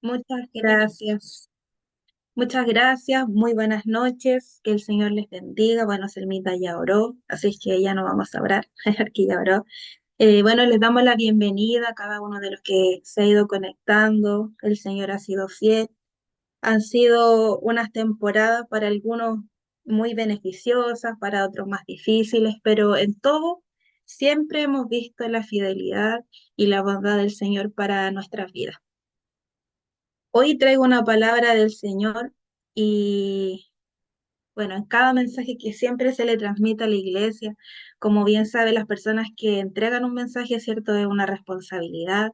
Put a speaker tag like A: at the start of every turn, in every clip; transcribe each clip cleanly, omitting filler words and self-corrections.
A: Muchas gracias. Muchas gracias. Muy buenas noches. Que el Señor les bendiga. Bueno, Selmita ya oró, así es que ya no vamos a orar, porque ya oró. Bueno, les damos la bienvenida a cada uno de los que se ha ido conectando. El Señor ha sido fiel. Han sido unas temporadas para algunos muy beneficiosas, para otros más difíciles, pero en todo siempre hemos visto la fidelidad y la bondad del Señor para nuestras vidas. Hoy traigo una palabra del Señor y bueno, en cada mensaje que siempre se le transmite a la iglesia, como bien sabe, las personas que entregan un mensaje, ¿cierto? Es una responsabilidad.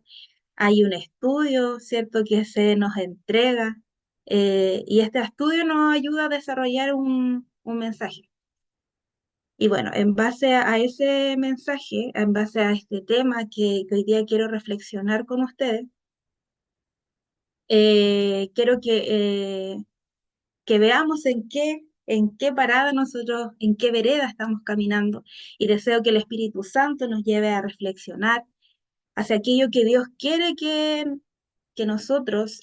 A: Hay un estudio, ¿cierto? Que se nos entrega y este estudio nos ayuda a desarrollar un mensaje. Y bueno, en base a ese mensaje, en base a este tema que hoy día quiero reflexionar con ustedes, quiero que veamos en qué parada nosotros, en qué vereda estamos caminando. Y deseo que el Espíritu Santo nos lleve a reflexionar hacia aquello que Dios quiere que nosotros,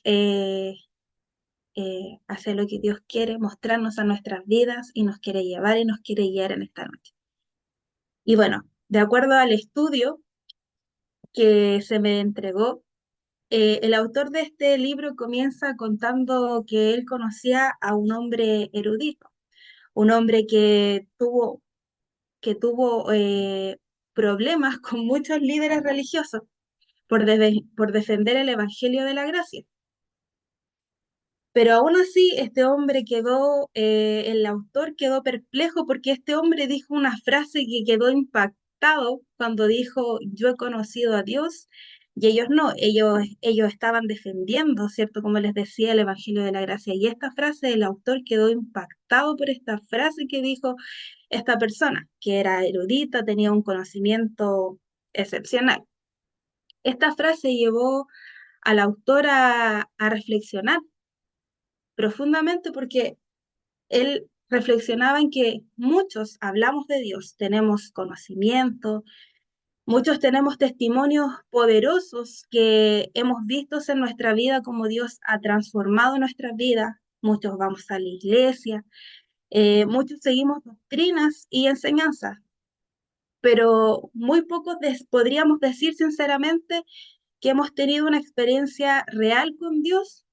A: hacia lo que Dios quiere mostrarnos a nuestras vidas y nos quiere llevar y nos quiere guiar en esta noche. Y bueno, de acuerdo al estudio que se me entregó, el autor de este libro comienza contando que él conocía a un hombre erudito, un hombre que tuvo problemas con muchos líderes religiosos por defender el Evangelio de la Gracia. Pero aún así, este hombre el autor quedó perplejo porque este hombre dijo una frase que quedó impactado cuando dijo, yo he conocido a Dios, y ellos no, ellos estaban defendiendo, ¿cierto? Como les decía, el Evangelio de la Gracia. Y esta frase, el autor quedó impactado por esta frase que dijo esta persona, que era erudita, tenía un conocimiento excepcional. Esta frase llevó al autor a reflexionar profundamente porque él reflexionaba en que muchos hablamos de Dios, tenemos conocimiento, muchos tenemos testimonios poderosos que hemos visto en nuestra vida como Dios ha transformado nuestra vida, muchos vamos a la iglesia, muchos seguimos doctrinas y enseñanzas, pero muy pocos podríamos decir sinceramente que hemos tenido una experiencia real con Dios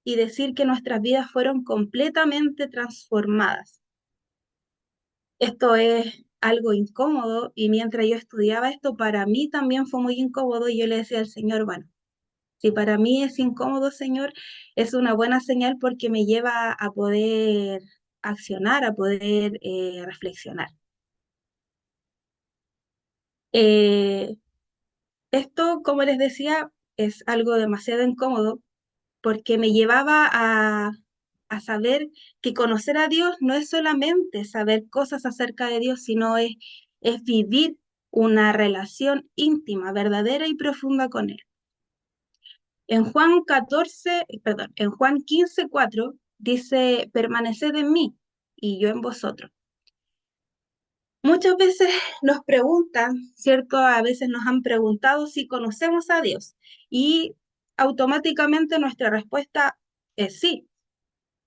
A: y decir que nuestras vidas fueron completamente transformadas. Esto es algo incómodo y mientras yo estudiaba esto, para mí también fue muy incómodo y yo le decía al Señor, bueno, si para mí es incómodo, Señor, es una buena señal porque me lleva a poder accionar, a poder reflexionar. Eh, Esto, como les decía, es algo demasiado incómodo porque me llevaba a saber que conocer a Dios no es solamente saber cosas acerca de Dios, sino es vivir una relación íntima, verdadera y profunda con Él. En Juan 15:4 dice, permaneced en mí y yo en vosotros. Muchas veces nos preguntan, ¿cierto? A veces nos han preguntado si conocemos a Dios y automáticamente nuestra respuesta es sí.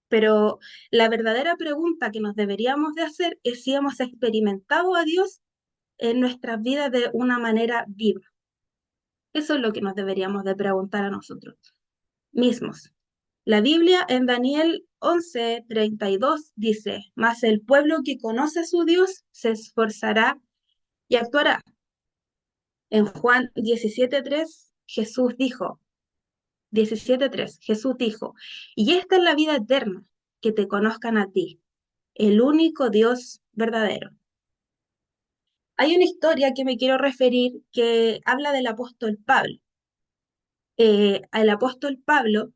A: Pero la verdadera pregunta que nos deberíamos de hacer es si hemos experimentado a Dios en nuestras vidas de una manera viva. Eso es lo que nos deberíamos de preguntar a nosotros mismos. La Biblia en Daniel 11:32 dice, mas el pueblo que conoce a su Dios se esforzará y actuará. En Juan 17:3 Jesús dijo, 17:3 Jesús dijo, y esta es la vida eterna, que te conozcan a ti, el único Dios verdadero. Hay una historia que me quiero referir que habla del apóstol Pablo. El apóstol Pablo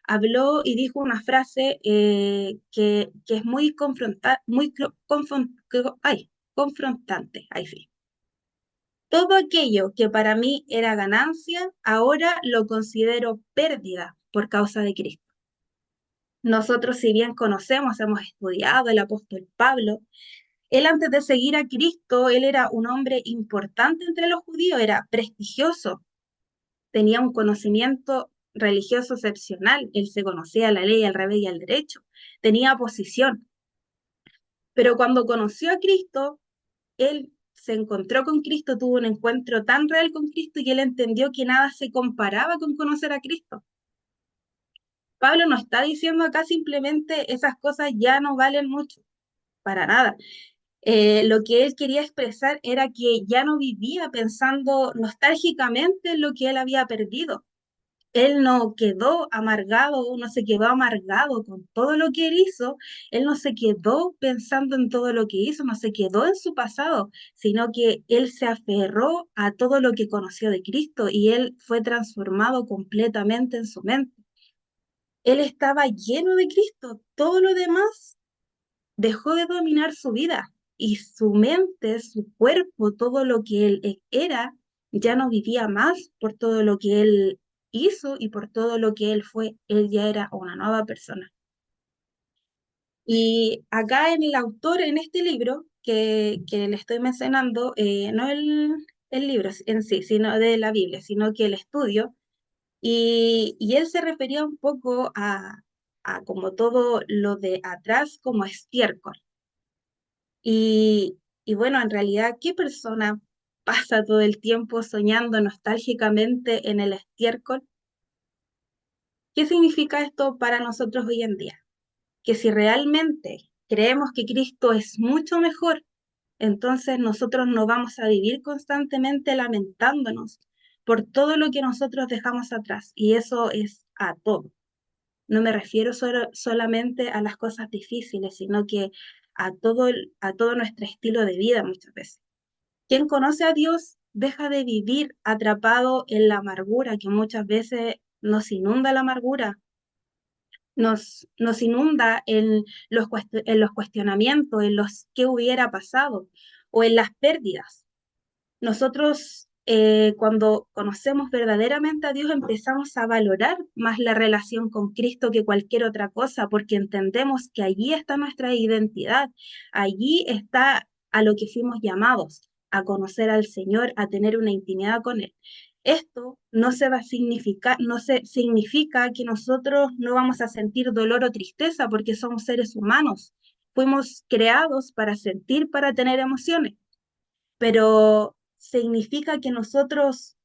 A: habló y dijo una frase que es confrontante. Ahí sí. Todo aquello que para mí era ganancia, ahora lo considero pérdida por causa de Cristo. Nosotros, si bien conocemos, hemos estudiado el apóstol Pablo, él antes de seguir a Cristo, él era un hombre importante entre los judíos, era prestigioso, tenía un conocimiento religioso excepcional, él se conocía la ley al revés y al derecho, tenía posición, pero cuando conoció a Cristo, él se encontró con Cristo, tuvo un encuentro tan real con Cristo y él entendió que nada se comparaba con conocer a Cristo. Pablo no está diciendo acá simplemente esas cosas ya no valen mucho, para nada. Lo que él quería expresar era que ya no vivía pensando nostálgicamente en lo que él había perdido. Él no quedó amargado, no se quedó amargado con todo lo que él hizo, él no se quedó pensando en todo lo que hizo, no se quedó en su pasado, sino que él se aferró a todo lo que conoció de Cristo y él fue transformado completamente en su mente. Él estaba lleno de Cristo, todo lo demás dejó de dominar su vida y su mente, su cuerpo, todo lo que él era, ya no vivía más por todo lo que él hizo y por todo lo que él fue. Él ya era una nueva persona. Y acá en el autor, en este libro que le estoy mencionando, no el libro en sí, sino de la Biblia, sino que el estudio, y él se refería un poco a como todo lo de atrás como estiércol. Y bueno, en realidad, ¿qué persona pasa todo el tiempo soñando nostálgicamente en el estiércol? ¿Qué significa esto para nosotros hoy en día? Que si realmente creemos que Cristo es mucho mejor, entonces nosotros no vamos a vivir constantemente lamentándonos por todo lo que nosotros dejamos atrás. Y eso es a todo. No me refiero solamente a las cosas difíciles, sino que a todo nuestro estilo de vida muchas veces. Quien conoce a Dios deja de vivir atrapado en la amargura, que muchas veces nos inunda la amargura, nos inunda en los cuestionamientos, en los qué hubiera pasado o en las pérdidas. Nosotros, cuando conocemos verdaderamente a Dios, empezamos a valorar más la relación con Cristo que cualquier otra cosa, porque entendemos que allí está nuestra identidad, allí está a lo que fuimos llamados, a conocer al Señor, a tener una intimidad con Él. Esto no se va a significar, no se significa que nosotros no vamos a sentir dolor o tristeza, porque somos seres humanos. Fuimos creados para sentir, para tener emociones, pero significa que nosotros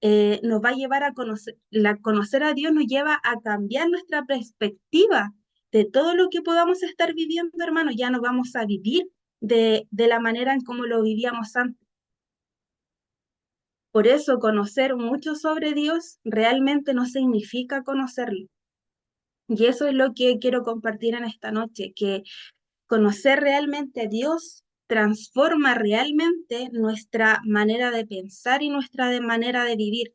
A: nos va a llevar a conocer, conocer a Dios nos lleva a cambiar nuestra perspectiva de todo lo que podamos estar viviendo, hermano. Ya no vamos a vivir de la manera en como lo vivíamos antes. Por eso conocer mucho sobre Dios realmente no significa conocerlo. Y eso es lo que quiero compartir en esta noche, que conocer realmente a Dios transforma realmente nuestra manera de pensar y nuestra manera de vivir.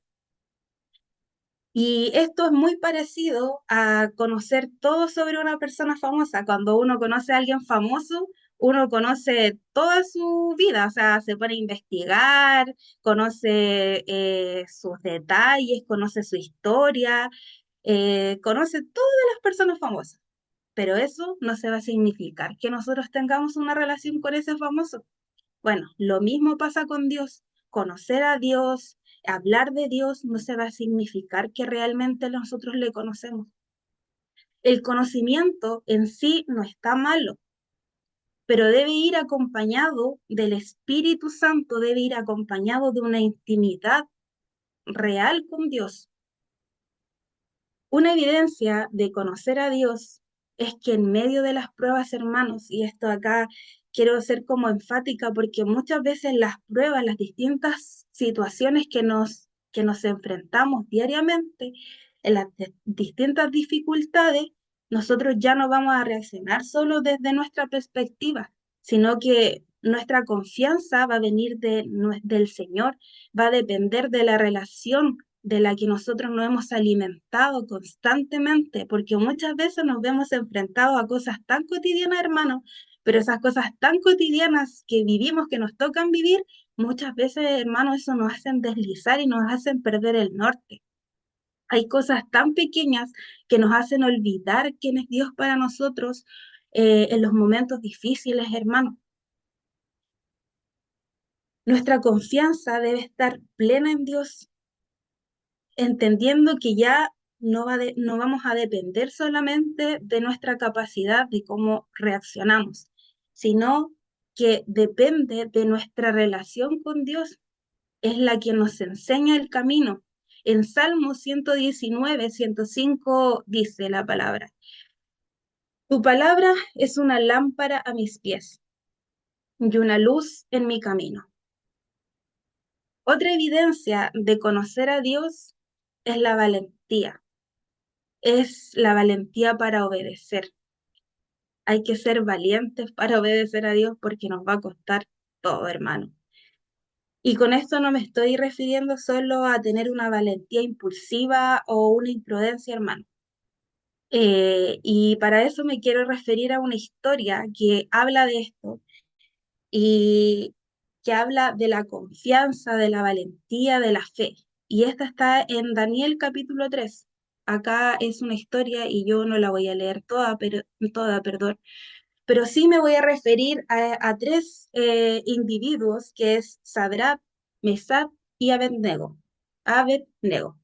A: Y esto es muy parecido a conocer todo sobre una persona famosa. Cuando uno conoce a alguien famoso, uno conoce toda su vida, o sea, se pone a investigar, conoce sus detalles, conoce su historia, conoce todas las personas famosas. Pero eso no se va a significar que nosotros tengamos una relación con ese famoso. Bueno, lo mismo pasa con Dios. Conocer a Dios, hablar de Dios no se va a significar que realmente nosotros le conocemos. El conocimiento en sí no está malo, pero debe ir acompañado del Espíritu Santo, debe ir acompañado de una intimidad real con Dios. Una evidencia de conocer a Dios es que en medio de las pruebas, hermanos, y esto acá quiero ser como enfática porque muchas veces las pruebas, las distintas situaciones que nos enfrentamos diariamente, en las distintas dificultades, nosotros ya no vamos a reaccionar solo desde nuestra perspectiva, sino que nuestra confianza va a venir del Señor, va a depender de la relación de la que nosotros nos hemos alimentado constantemente, porque muchas veces nos vemos enfrentados a cosas tan cotidianas, hermanos, pero esas cosas tan cotidianas que vivimos, que nos tocan vivir, muchas veces, hermanos, eso nos hacen deslizar y nos hacen perder el norte. Hay cosas tan pequeñas que nos hacen olvidar quién es Dios para nosotros en los momentos difíciles, hermanos. Nuestra confianza debe estar plena en Dios, entendiendo que ya no vamos a depender solamente de nuestra capacidad, de cómo reaccionamos, sino que depende de nuestra relación con Dios. Es la que nos enseña el camino. En Salmo 119, 105 dice la palabra: Tu palabra es una lámpara a mis pies y una luz en mi camino. Otra evidencia de conocer a Dios es la valentía para obedecer. Hay que ser valientes para obedecer a Dios porque nos va a costar todo, hermano. Y con esto no me estoy refiriendo solo a tener una valentía impulsiva o una imprudencia, hermano. Y para eso me quiero referir a una historia que habla de esto y que habla de la confianza, de la valentía, de la fe. Y esta está en Daniel capítulo 3. Acá es una historia y yo no la voy a leer toda, perdón, pero sí me voy a referir a tres individuos que es Sadrach, Mesach y Abednego. Abednego.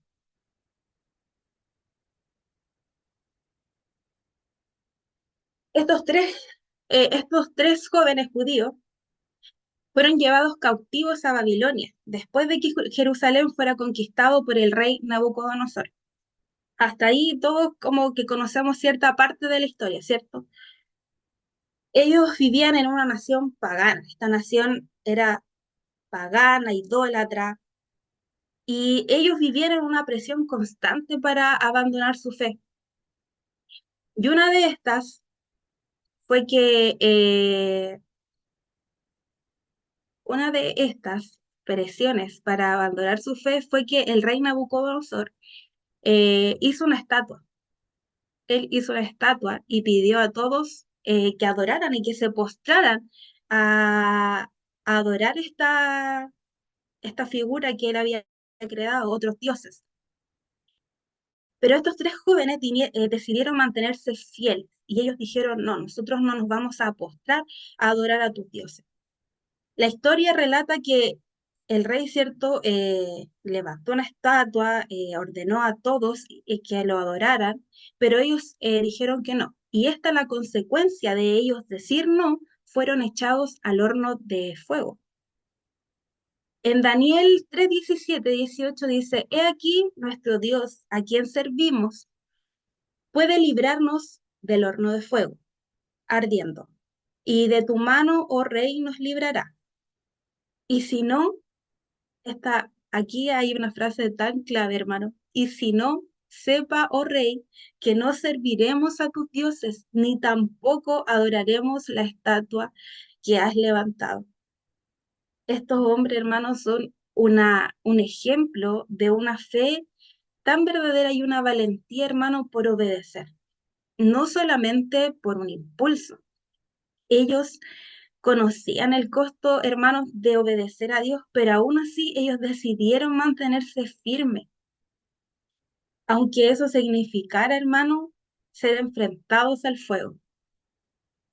A: Estos tres, estos tres jóvenes judíos fueron llevados cautivos a Babilonia después de que Jerusalén fuera conquistado por el rey Nabucodonosor. Hasta ahí todos como que conocemos cierta parte de la historia, ¿cierto? Ellos vivían en una nación pagana. Esta nación era pagana, idólatra, y ellos vivían en una presión constante para abandonar su fe. Y fue que una de estas presiones para abandonar su fe fue que el rey Nabucodonosor hizo una estatua. Él hizo una estatua y pidió a todos que adoraran y que se postraran a adorar esta figura que él había creado, otros dioses. Pero estos tres jóvenes decidieron mantenerse fieles y ellos dijeron, no, nosotros no nos vamos a postrar a adorar a tus dioses. La historia relata que el rey, cierto, levantó una estatua, ordenó a todos que lo adoraran, pero ellos dijeron que no. Y esta la consecuencia de ellos decir no, fueron echados al horno de fuego. En Daniel 3, 17, 18 dice, He aquí nuestro Dios, a quien servimos, puede librarnos del horno de fuego, ardiendo, y de tu mano, oh rey, nos librará. Y si no, aquí hay una frase tan clave, hermano. Y si no, sepa, oh rey, que no serviremos a tus dioses, ni tampoco adoraremos la estatua que has levantado. Estos hombres, hermanos, son un ejemplo de una fe tan verdadera y una valentía, hermano, por obedecer. No solamente por un impulso. Ellos conocían el costo, hermanos, de obedecer a Dios, pero aún así ellos decidieron mantenerse firmes, aunque eso significara, hermano, ser enfrentados al fuego.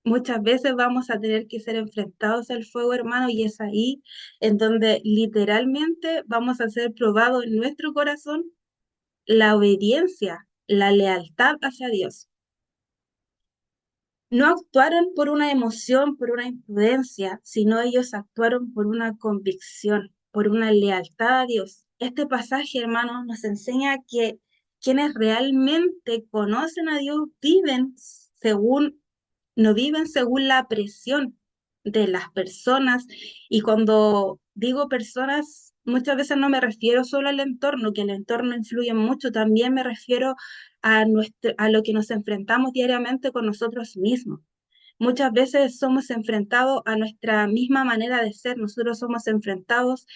A: Muchas veces vamos a tener que ser enfrentados al fuego, hermano, y es ahí en donde literalmente vamos a ser probados en nuestro corazón la obediencia, la lealtad hacia Dios. No actuaron por una emoción, por una imprudencia, sino ellos actuaron por una convicción, por una lealtad a Dios. Este pasaje, hermanos, nos enseña que quienes realmente conocen a Dios no viven según la presión de las personas. Y cuando digo personas, muchas veces no me refiero solo al entorno, que el entorno influye mucho, también me refiero a lo que nos enfrentamos diariamente con nosotros mismos. Muchas veces somos enfrentados a nuestra misma manera de ser, nosotros somos enfrentados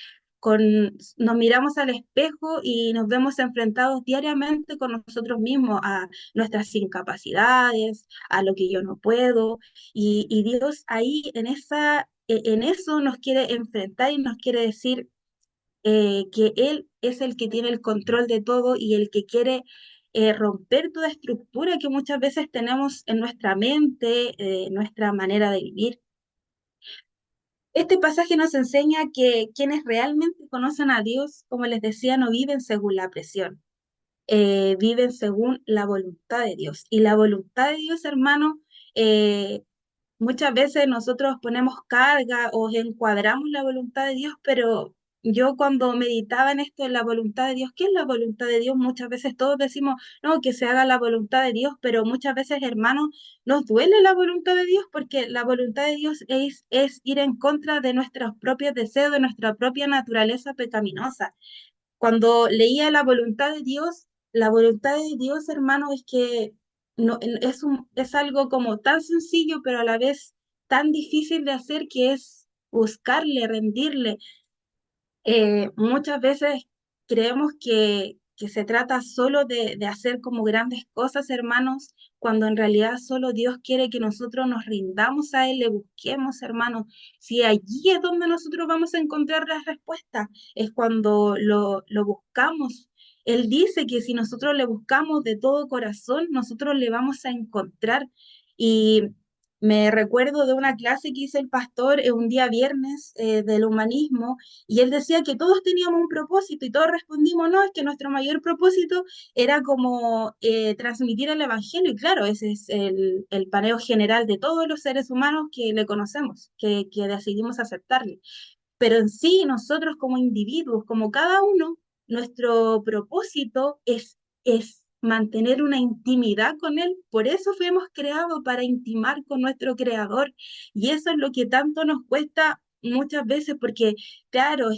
A: nos miramos al espejo y nos vemos enfrentados diariamente con nosotros mismos, a nuestras incapacidades, a lo que yo no puedo, y Dios ahí en eso nos quiere enfrentar y nos quiere decir que Él es el que tiene el control de todo y el que quiere romper toda estructura que muchas veces tenemos en nuestra mente, nuestra manera de vivir. Este pasaje nos enseña que quienes realmente conocen a Dios, como les decía, no viven según la presión. viven según la voluntad de Dios. Y la voluntad de Dios, hermano, eh, muchas veces nosotros ponemos carga o encuadramos la voluntad de Dios, pero yo cuando meditaba en esto, en la voluntad de Dios, ¿qué es la voluntad de Dios? Muchas veces todos decimos, no, que se haga la voluntad de Dios, pero muchas veces, hermanos, nos duele la voluntad de Dios porque la voluntad de Dios es ir en contra de nuestros propios deseos, de nuestra propia naturaleza pecaminosa. Cuando leía la voluntad de Dios, hermano, es que no, es algo como tan sencillo, pero a la vez tan difícil de hacer, que es buscarle, rendirle. Muchas veces creemos que se trata solo de hacer como grandes cosas, hermanos, cuando en realidad solo Dios quiere que nosotros nos rindamos a Él, le busquemos, hermanos. Si allí es donde nosotros vamos a encontrar la respuesta, es cuando lo buscamos. Él dice que si nosotros le buscamos de todo corazón, nosotros le vamos a encontrar. Y me recuerdo de una clase que hizo el pastor un día viernes del humanismo, y él decía que todos teníamos un propósito y todos respondimos, no, es que nuestro mayor propósito era como transmitir el evangelio. Y claro, ese es el paneo general de todos los seres humanos que le conocemos, que decidimos aceptarle. Pero en sí, nosotros como individuos, como cada uno, nuestro propósito es mantener una intimidad con Él. Por eso fuimos creados, para intimar con nuestro Creador. Y eso es lo que tanto nos cuesta muchas veces, porque, claro,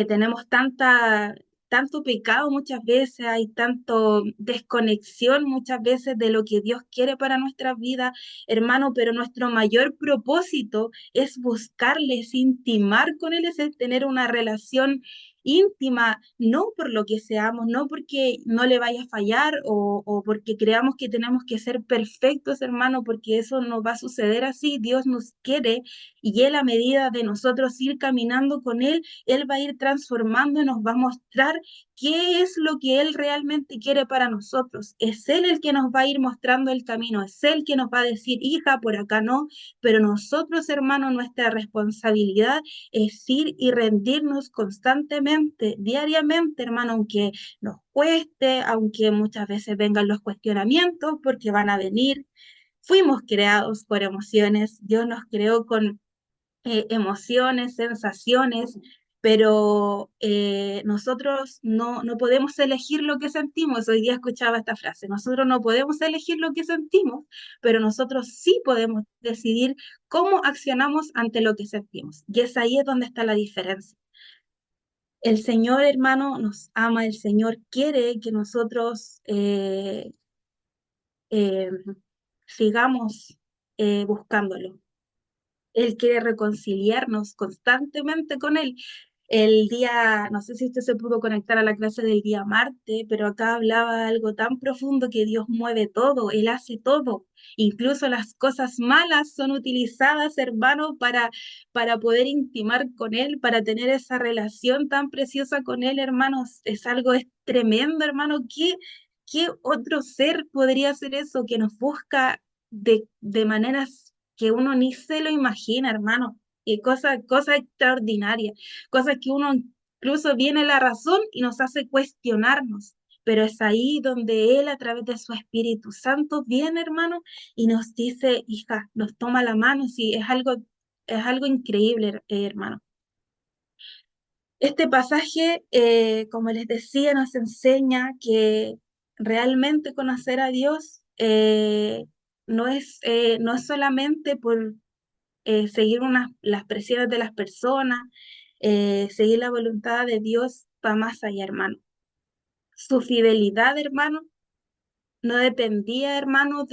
A: tenemos tanto pecado muchas veces, hay tanto desconexión muchas veces de lo que Dios quiere para nuestras vidas, hermano, pero nuestro mayor propósito es buscarle, es intimar con Él, es tener una relación íntima, no por lo que seamos, no porque no le vaya a fallar o porque creamos que tenemos que ser perfectos, hermano, porque eso no va a suceder así. Dios nos quiere, y Él, a medida de nosotros ir caminando con Él va a ir transformando y nos va a mostrar qué es lo que Él realmente quiere para nosotros. Es Él el que nos va a ir mostrando el camino, es Él que nos va a decir, hija, por acá no, pero nosotros, hermanos, nuestra responsabilidad es ir y rendirnos constantemente, diariamente, hermano, aunque nos cueste, aunque muchas veces vengan los cuestionamientos, porque van a venir. Fuimos creados por emociones, Dios nos creó con emociones, sensaciones, pero nosotros no podemos elegir lo que sentimos. Hoy día escuchaba esta frase, nosotros no podemos elegir lo que sentimos, pero nosotros sí podemos decidir cómo accionamos ante lo que sentimos. Y es ahí es donde está la diferencia. El Señor, hermano, nos ama, el Señor quiere que nosotros eh, sigamos buscándolo. Él quiere reconciliarnos constantemente con Él. El día, no sé si usted se pudo conectar a la clase del día martes, pero acá hablaba algo tan profundo, que Dios mueve todo, Él hace todo. Incluso las cosas malas son utilizadas, hermano, para poder intimar con Él, para tener esa relación tan preciosa con Él, hermanos. Es algo, es tremendo, hermano. ¿Qué otro ser podría hacer eso, que nos busca de maneras que uno ni se lo imagina, hermano? Y cosas extraordinarias, cosas que uno incluso viene la razón y nos hace cuestionarnos. Pero es ahí donde Él, a través de su Espíritu Santo, viene, hermano, y nos dice, hija, nos toma la mano. Sí, es algo increíble, hermano. Este pasaje, como les decía, nos enseña que realmente conocer a Dios no es solamente por seguir las presiones de las personas, seguir la voluntad de Dios, va más allá, hermano. Su fidelidad, hermano, no dependía, hermano,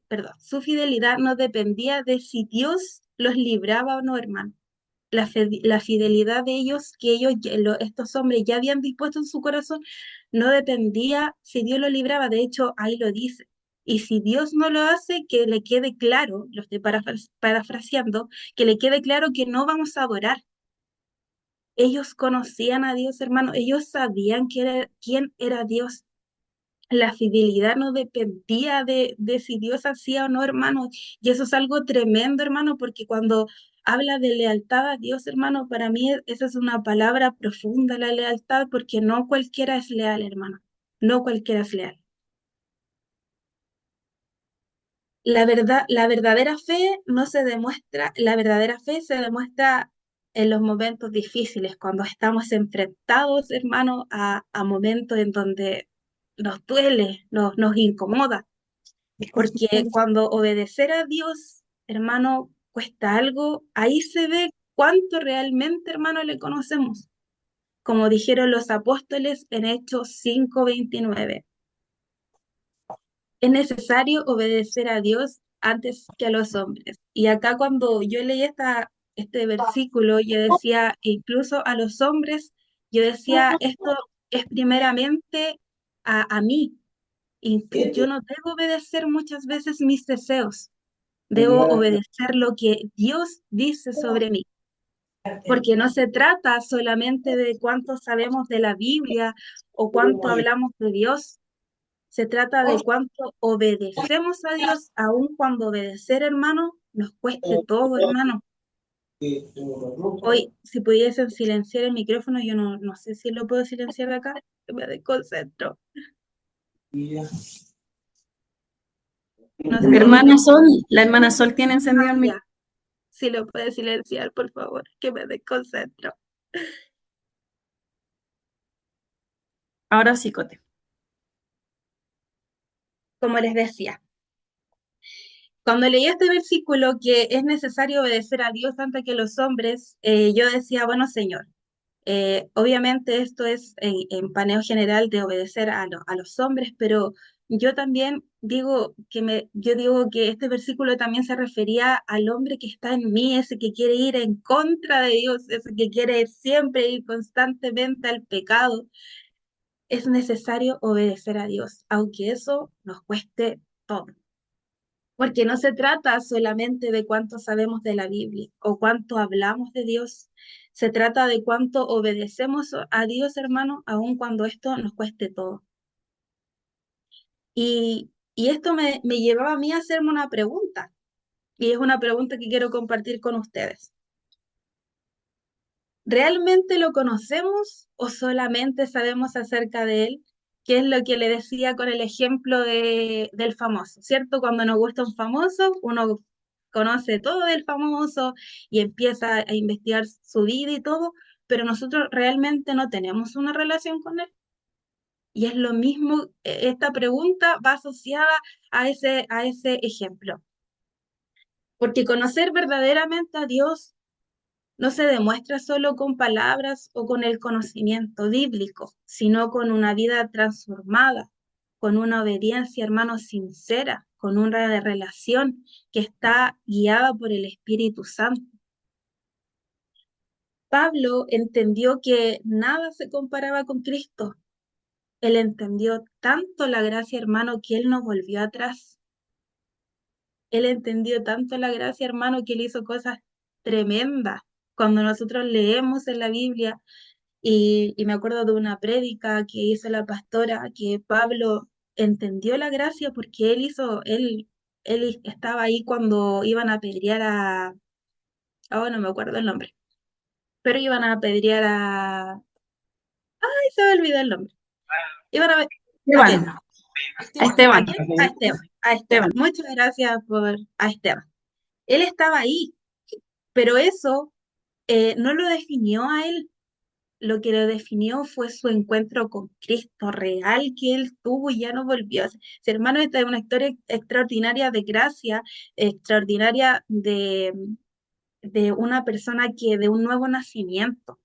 A: perdón, su fidelidad no dependía de si Dios los libraba o no, hermano. La fidelidad de ellos, que estos hombres ya habían dispuesto en su corazón, no dependía si Dios lo libraba. De hecho, ahí lo dice. Y si Dios no lo hace, que le quede claro, lo estoy parafraseando, que le quede claro que no vamos a adorar. Ellos conocían a Dios, hermano, ellos sabían quién era Dios. La fidelidad no dependía de si Dios hacía o no, hermano. Y eso es algo tremendo, hermano, porque cuando habla de lealtad a Dios, hermano, para mí esa es una palabra profunda, la lealtad, porque no cualquiera es leal, hermano. No cualquiera es leal. La verdad, la verdadera fe no se demuestra, la verdadera fe se demuestra en los momentos difíciles, cuando estamos enfrentados, hermano, a momentos en donde nos duele, nos incomoda. Porque cuando obedecer a Dios, hermano, cuesta algo, ahí se ve cuánto realmente, hermano, le conocemos. Como dijeron los apóstoles en Hechos 5:29. Es necesario obedecer a Dios antes que a los hombres. Y acá cuando yo leí este versículo, yo decía, incluso a los hombres, yo decía, esto es primeramente a mí. Y yo no debo obedecer muchas veces mis deseos, debo obedecer lo que Dios dice sobre mí. Porque no se trata solamente de cuánto sabemos de la Biblia o cuánto hablamos de Dios, se trata de cuánto obedecemos a Dios, aun cuando obedecer, hermano, nos cueste todo, hermano. Hoy, si pudiesen silenciar el micrófono, yo no sé si lo puedo silenciar de acá, me desconcentro. No sé si
B: Hermana Sol, la hermana Sol tiene encendido el
A: ya,
B: micrófono.
A: si lo puede silenciar, por favor, que me desconcentro.
B: Ahora sí, Cote.
A: Como les decía, cuando leí este versículo que es necesario obedecer a Dios antes que los hombres, yo decía, bueno, Señor, obviamente esto es en paneo general de obedecer a los hombres, pero yo también yo digo que este versículo también se refería al hombre que está en mí, ese que quiere ir en contra de Dios, ese que quiere siempre ir constantemente al pecado. Es necesario obedecer a Dios, aunque eso nos cueste todo. Porque no se trata solamente de cuánto sabemos de la Biblia o cuánto hablamos de Dios. Se trata de cuánto obedecemos a Dios, hermano, aun cuando esto nos cueste todo. Y esto me llevaba a mí a hacerme una pregunta. Y es una pregunta que quiero compartir con ustedes. ¿Realmente lo conocemos o solamente sabemos acerca de él? ¿Qué es lo que le decía con el ejemplo del famoso? ¿Cierto? Cuando nos gusta un famoso, uno conoce todo del famoso y empieza a investigar su vida y todo, pero nosotros realmente no tenemos una relación con él. Y es lo mismo, esta pregunta va asociada a ese ejemplo. Porque conocer verdaderamente a Dios no se demuestra solo con palabras o con el conocimiento bíblico, sino con una vida transformada, con una obediencia, hermano, sincera, con una relación que está guiada por el Espíritu Santo. Pablo entendió que nada se comparaba con Cristo. Él entendió tanto la gracia, hermano, que él no volvió atrás. Él entendió tanto la gracia, hermano, que él hizo cosas tremendas. Cuando nosotros leemos en la Biblia, y me acuerdo de una prédica que hizo la pastora, que Pablo entendió la gracia porque él estaba ahí cuando iban a apedrear ahora no me acuerdo el nombre, pero iban a apedrear ay, se me olvidó el nombre. Iban ¿a
B: Esteban,
A: quién?
B: a
A: ¿A
B: Esteban,
A: quién? A Esteban.
B: Esteban.
A: Muchas gracias a Esteban. Él estaba ahí, pero eso no lo definió a él. Lo que lo definió fue su encuentro con Cristo real que él tuvo y ya no volvió. Hermano, esta es una historia extraordinaria de gracia, extraordinaria de una persona de un nuevo nacimiento.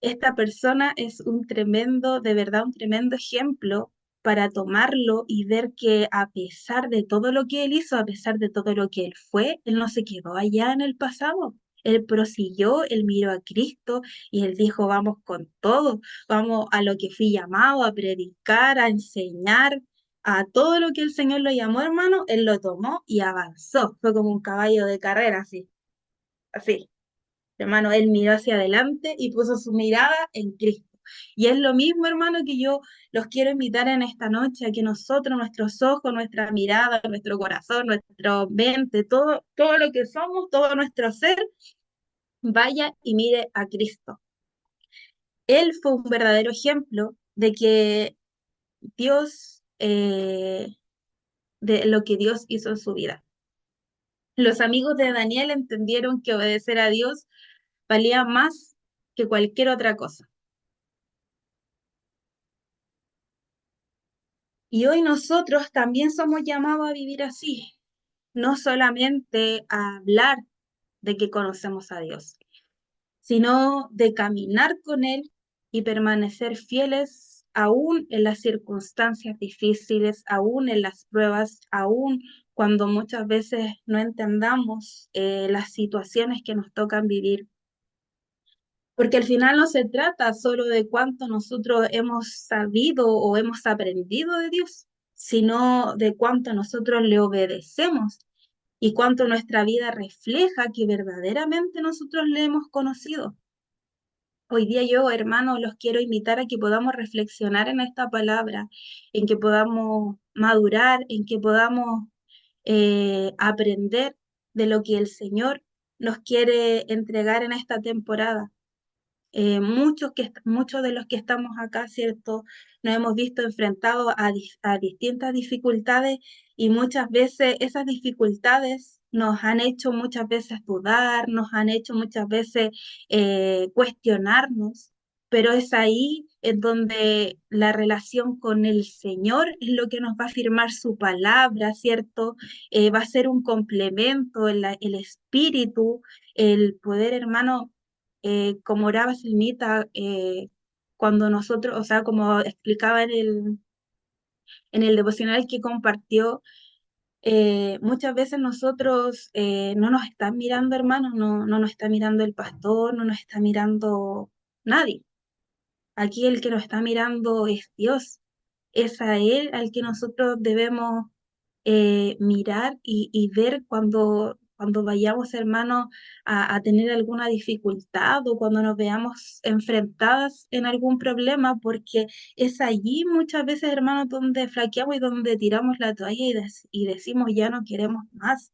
A: Esta persona es de verdad, un tremendo ejemplo para tomarlo y ver que a pesar de todo lo que él hizo, a pesar de todo lo que él fue, él no se quedó allá en el pasado. Él prosiguió, él miró a Cristo y él dijo, vamos con todo, vamos a lo que fui llamado, a predicar, a enseñar, a todo lo que el Señor lo llamó, hermano, él lo tomó y avanzó. Fue como un caballo de carrera, así, así. Hermano, él miró hacia adelante y puso su mirada en Cristo. Y es lo mismo, hermano, que yo los quiero invitar en esta noche, a que nosotros, nuestros ojos, nuestra mirada, nuestro corazón, nuestra mente, todo lo que somos, todo nuestro ser, vaya y mire a Cristo. Él fue un verdadero ejemplo de que Dios, de lo que Dios hizo en su vida. Los amigos de Daniel entendieron que obedecer a Dios valía más que cualquier otra cosa. Y hoy nosotros también somos llamados a vivir así, no solamente a hablar de que conocemos a Dios, sino de caminar con Él y permanecer fieles aún en las circunstancias difíciles, aún en las pruebas, aún cuando muchas veces no entendamos las situaciones que nos tocan vivir. Porque al final no se trata solo de cuánto nosotros hemos sabido o hemos aprendido de Dios, sino de cuánto nosotros le obedecemos y cuánto nuestra vida refleja que verdaderamente nosotros le hemos conocido. Hoy día yo, hermanos, los quiero invitar a que podamos reflexionar en esta palabra, en que podamos madurar, en que podamos aprender de lo que el Señor nos quiere entregar en esta temporada. Muchos de los que estamos acá, ¿cierto? Nos hemos visto enfrentados a distintas dificultades y muchas veces esas dificultades nos han hecho muchas veces dudar, nos han hecho muchas veces cuestionarnos, pero es ahí en donde la relación con el Señor es lo que nos va a afirmar su palabra, ¿cierto? Va a ser un complemento, el espíritu, el poder, hermano, como oraba Selmita, cuando nosotros, o sea, como explicaba en el devocional que compartió, muchas veces nosotros no nos están mirando, hermanos, no nos está mirando el pastor, no nos está mirando nadie. Aquí el que nos está mirando es Dios. Es a Él al que nosotros debemos mirar y ver cuando vayamos, hermanos, a tener alguna dificultad o cuando nos veamos enfrentadas en algún problema, porque es allí muchas veces, hermanos, donde flaqueamos y donde tiramos la toalla y decimos ya no queremos más.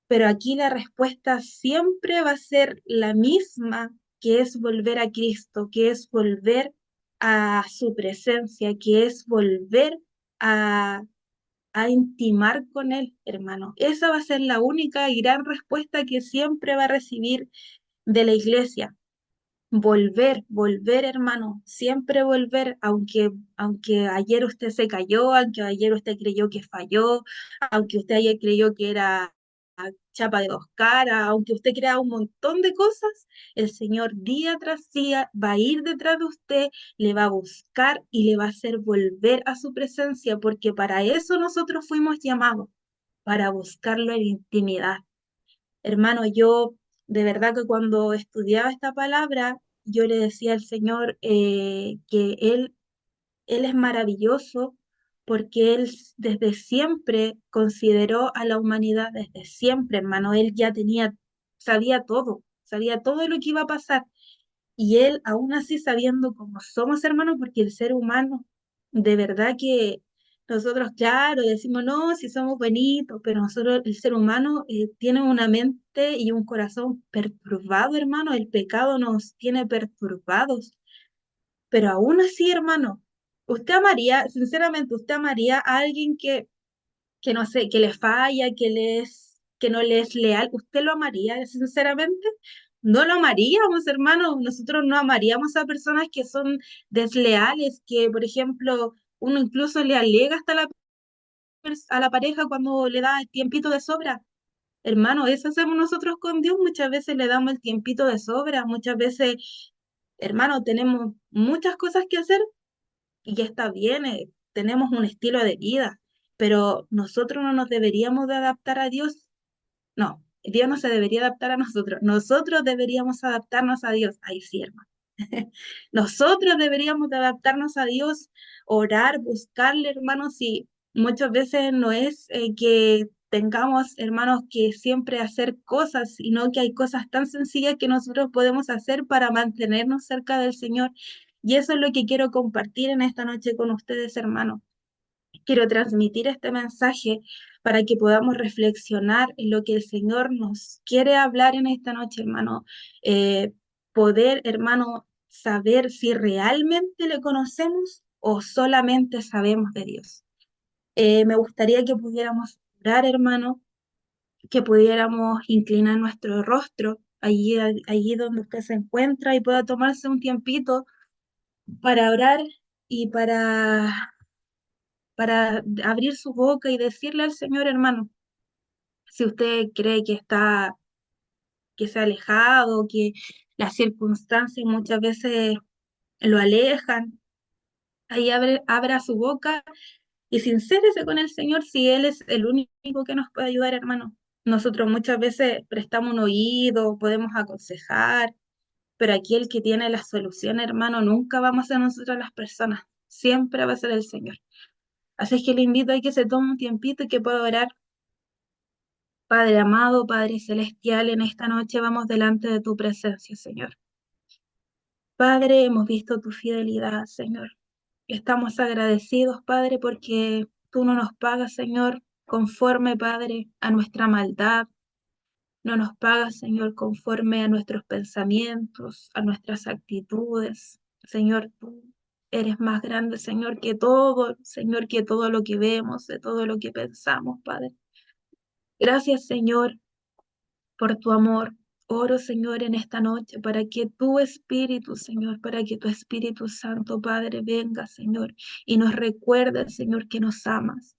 A: Pero aquí la respuesta siempre va a ser la misma, que es volver a Cristo, que es volver a su presencia, que es volver a intimar con Él, hermano. Esa va a ser la única y gran respuesta que siempre va a recibir de la iglesia. Volver, volver, hermano, siempre volver, aunque ayer usted se cayó, aunque ayer usted creyó que falló, aunque usted ayer creyó que era chapa de dos caras, aunque usted crea un montón de cosas, el Señor día tras día va a ir detrás de usted, le va a buscar y le va a hacer volver a su presencia, porque para eso nosotros fuimos llamados, para buscarlo en intimidad. Hermano, yo de verdad que cuando estudiaba esta palabra, yo le decía al Señor que Él es maravilloso porque Él desde siempre consideró a la humanidad, desde siempre, hermano. Él ya sabía todo lo que iba a pasar. Y Él, aún así, sabiendo cómo somos hermanos, porque el ser humano, de verdad que nosotros, claro, decimos, no, si somos bonitos, pero nosotros, el ser humano, tiene una mente y un corazón perturbado, hermano. El pecado nos tiene perturbados. Pero aún así, hermano, usted amaría, sinceramente, usted amaría a alguien que no sé, que le falla, que no le es leal. ¿Usted lo amaría, sinceramente? No lo amaríamos, hermano. Nosotros no amaríamos a personas que son desleales, que, por ejemplo, uno incluso le alega hasta a la pareja cuando le da el tiempito de sobra. Hermano, eso hacemos nosotros con Dios. Muchas veces le damos el tiempito de sobra, muchas veces, hermano, tenemos muchas cosas que hacer y ya está bien, tenemos un estilo de vida, pero nosotros no nos deberíamos de adaptar a Dios. No, Dios no se debería adaptar a nosotros deberíamos adaptarnos a Dios. Ahí sí, hermano. Nosotros deberíamos de adaptarnos a Dios, orar, buscarle, hermanos, y muchas veces no es que tengamos, hermanos, que siempre hacer cosas, sino que hay cosas tan sencillas que nosotros podemos hacer para mantenernos cerca del Señor. Y eso es lo que quiero compartir en esta noche con ustedes, hermanos. Quiero transmitir este mensaje para que podamos reflexionar en lo que el Señor nos quiere hablar en esta noche, hermano. Eh, Poder, hermano, saber si realmente le conocemos o solamente sabemos de Dios. Me gustaría que pudiéramos orar, hermano, que pudiéramos inclinar nuestro rostro allí donde usted se encuentra y pueda tomarse un tiempito para orar y para abrir su boca y decirle al Señor, hermano, si usted cree que se ha alejado, que las circunstancias muchas veces lo alejan, ahí abra su boca y sincérese con el Señor si Él es el único que nos puede ayudar, hermano. Nosotros muchas veces prestamos un oído, podemos aconsejar, pero aquí el que tiene la solución, hermano, nunca vamos a ser nosotros las personas, siempre va a ser el Señor. Así es que le invito a que se tome un tiempito y que pueda orar. Padre amado, Padre celestial, en esta noche vamos delante de tu presencia, Señor. Padre, hemos visto tu fidelidad, Señor. Estamos agradecidos, Padre, porque tú no nos pagas, Señor, conforme, Padre, a nuestra maldad. No nos pagas, Señor, conforme a nuestros pensamientos, a nuestras actitudes. Señor, tú eres más grande, Señor, que todo lo que vemos, de todo lo que pensamos, Padre. Gracias, Señor, por tu amor. Oro, Señor, en esta noche para que tu Espíritu, Señor, para que tu Espíritu Santo, Padre, venga, Señor, y nos recuerde, Señor, que nos amas,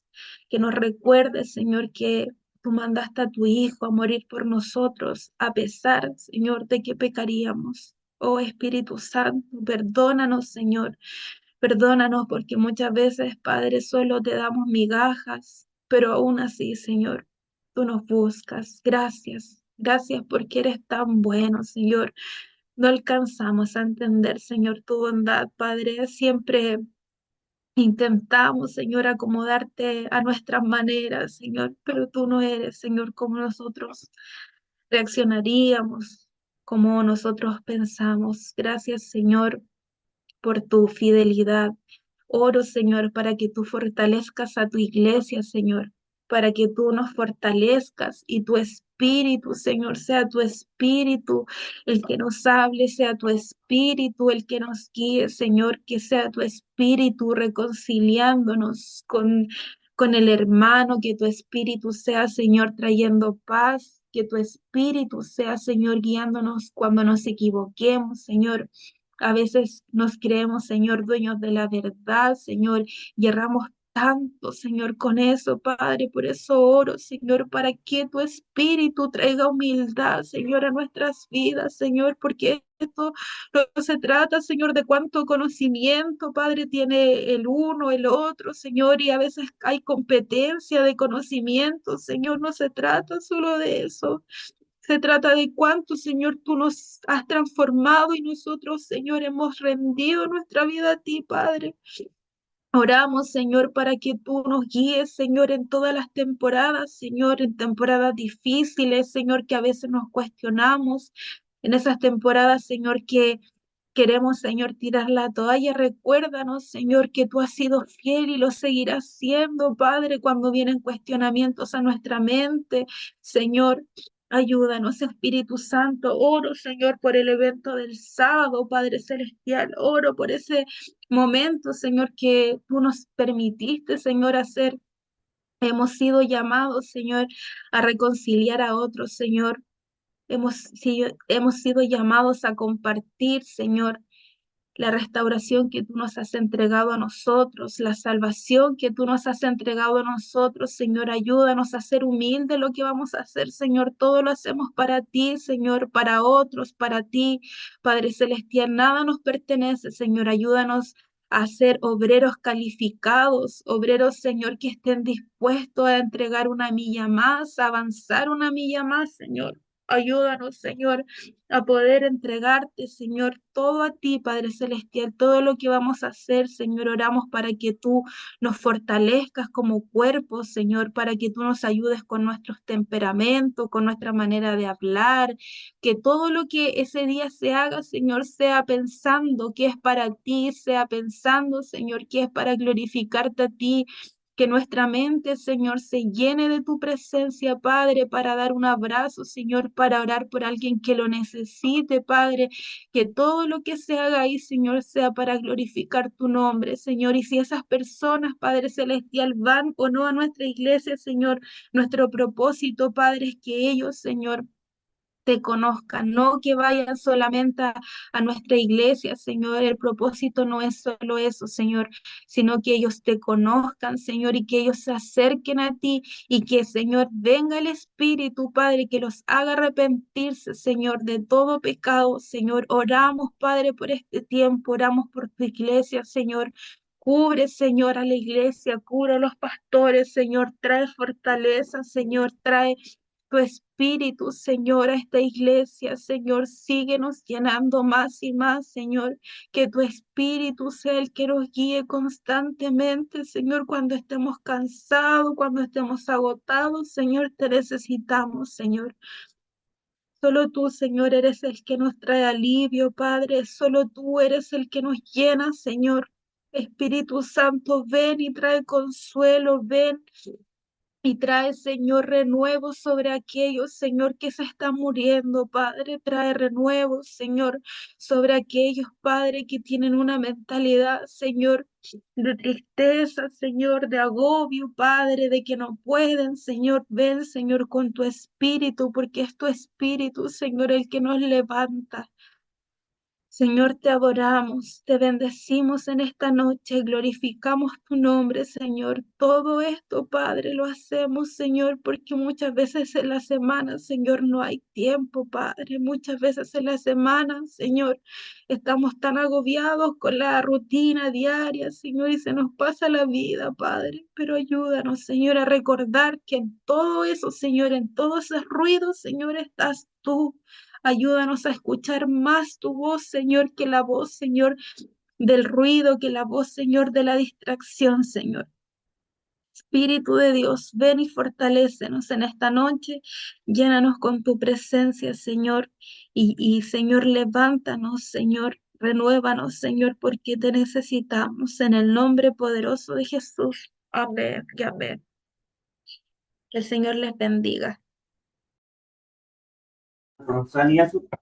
A: que nos recuerde, Señor, que tú mandaste a tu Hijo a morir por nosotros, a pesar, Señor, de que pecaríamos. Oh Espíritu Santo, perdónanos, Señor. Perdónanos porque muchas veces, Padre, solo te damos migajas, pero aún así, Señor, tú nos buscas. Gracias, gracias porque eres tan bueno, Señor. No alcanzamos a entender, Señor, tu bondad, Padre. Siempre intentamos, Señor, acomodarte a nuestras maneras, Señor, pero tú no eres, Señor, como nosotros reaccionaríamos, como nosotros pensamos. Gracias, Señor, por tu fidelidad. Oro, Señor, para que tú fortalezcas a tu iglesia, Señor, para que tú nos fortalezcas y tu espíritu, Señor, sea tu espíritu el que nos hable, sea tu espíritu el que nos guíe, Señor, que sea tu espíritu reconciliándonos con el hermano, que tu espíritu sea, Señor, trayendo paz, que tu espíritu sea, Señor, guiándonos cuando nos equivoquemos, Señor. A veces nos creemos, Señor, dueños de la verdad, Señor, y erramos tanto, Señor, con eso, Padre. Por eso oro, Señor, para que tu espíritu traiga humildad, Señor, a nuestras vidas, Señor, porque esto no se trata, Señor, de cuánto conocimiento, Padre, tiene el uno, el otro, Señor, y a veces hay competencia de conocimiento, Señor, no se trata solo de eso. Se trata de cuánto, Señor, tú nos has transformado y nosotros, Señor, hemos rendido nuestra vida a ti, Padre. Oramos, Señor, para que tú nos guíes, Señor, en todas las temporadas, Señor, en temporadas difíciles, Señor, que a veces nos cuestionamos, en esas temporadas, Señor, que queremos, Señor, tirar la toalla. Recuérdanos, Señor, que tú has sido fiel y lo seguirás siendo, Padre, cuando vienen cuestionamientos a nuestra mente. Señor, ayúdanos, Espíritu Santo. Oro, Señor, por el evento del sábado, Padre Celestial. Oro por ese momento, Señor, que tú nos permitiste, Señor, hacer. Hemos sido llamados, Señor, a reconciliar a otros, Señor. Hemos sido llamados a compartir, Señor, la restauración que tú nos has entregado a nosotros, la salvación que tú nos has entregado a nosotros, Señor, ayúdanos a ser humildes lo que vamos a hacer, Señor, todo lo hacemos para ti, Señor, para otros, para ti, Padre Celestial, nada nos pertenece, Señor, ayúdanos a ser obreros calificados, obreros, Señor, que estén dispuestos a entregar una milla más, a avanzar una milla más, Señor. Ayúdanos, Señor, a poder entregarte, Señor, todo a ti, Padre Celestial, todo lo que vamos a hacer, Señor. Oramos para que tú nos fortalezcas como cuerpo, Señor, para que tú nos ayudes con nuestros temperamentos, con nuestra manera de hablar, que todo lo que ese día se haga, Señor, sea pensando que es para ti, sea pensando, Señor, que es para glorificarte a ti. Que nuestra mente, Señor, se llene de tu presencia, Padre, para dar un abrazo, Señor, para orar por alguien que lo necesite, Padre. Que todo lo que se haga ahí, Señor, sea para glorificar tu nombre, Señor. Y si esas personas, Padre Celestial, van o no a nuestra iglesia, Señor, nuestro propósito, Padre, es que ellos, Señor, te conozcan, no que vayan solamente a nuestra iglesia, Señor. El propósito no es solo eso, Señor, sino que ellos te conozcan, Señor, y que ellos se acerquen a ti y que, Señor, venga el Espíritu, Padre, que los haga arrepentirse, Señor, de todo pecado, Señor. Oramos, Padre, por este tiempo, oramos por tu iglesia, Señor. Cubre, Señor, a la iglesia, cubre a los pastores, Señor, trae fortaleza, Señor, trae tu espíritu, Señor, a esta iglesia, Señor, síguenos llenando más y más, Señor, que tu espíritu sea el que nos guíe constantemente, Señor, cuando estemos cansados, cuando estemos agotados, Señor, te necesitamos, Señor. Solo tú, Señor, eres el que nos trae alivio, Padre, solo tú eres el que nos llena, Señor. Espíritu Santo, ven y trae consuelo, ven y trae, Señor, renuevo sobre aquellos, Señor, que se están muriendo, Padre. Trae renuevo, Señor, sobre aquellos, Padre, que tienen una mentalidad, Señor, de tristeza, Señor, de agobio, Padre, de que no pueden, Señor. Ven, Señor, con tu espíritu, porque es tu espíritu, Señor, el que nos levanta. Señor, te adoramos, te bendecimos en esta noche, glorificamos tu nombre, Señor. Todo esto, Padre, lo hacemos, Señor, porque muchas veces en la semana, Señor, no hay tiempo, Padre. Muchas veces en la semana, Señor, estamos tan agobiados con la rutina diaria, Señor, y se nos pasa la vida, Padre. Pero ayúdanos, Señor, a recordar que en todo eso, Señor, en todo ese ruido, Señor, estás tú. Ayúdanos a escuchar más tu voz, Señor, que la voz, Señor, del ruido, que la voz, Señor, de la distracción, Señor. Espíritu de Dios, ven y fortalécenos en esta noche, llénanos con tu presencia, Señor, Señor, levántanos, Señor, renuévanos, Señor, porque te necesitamos en el nombre poderoso de Jesús. Amén y amén. Que el Señor les bendiga.
C: Rosalía,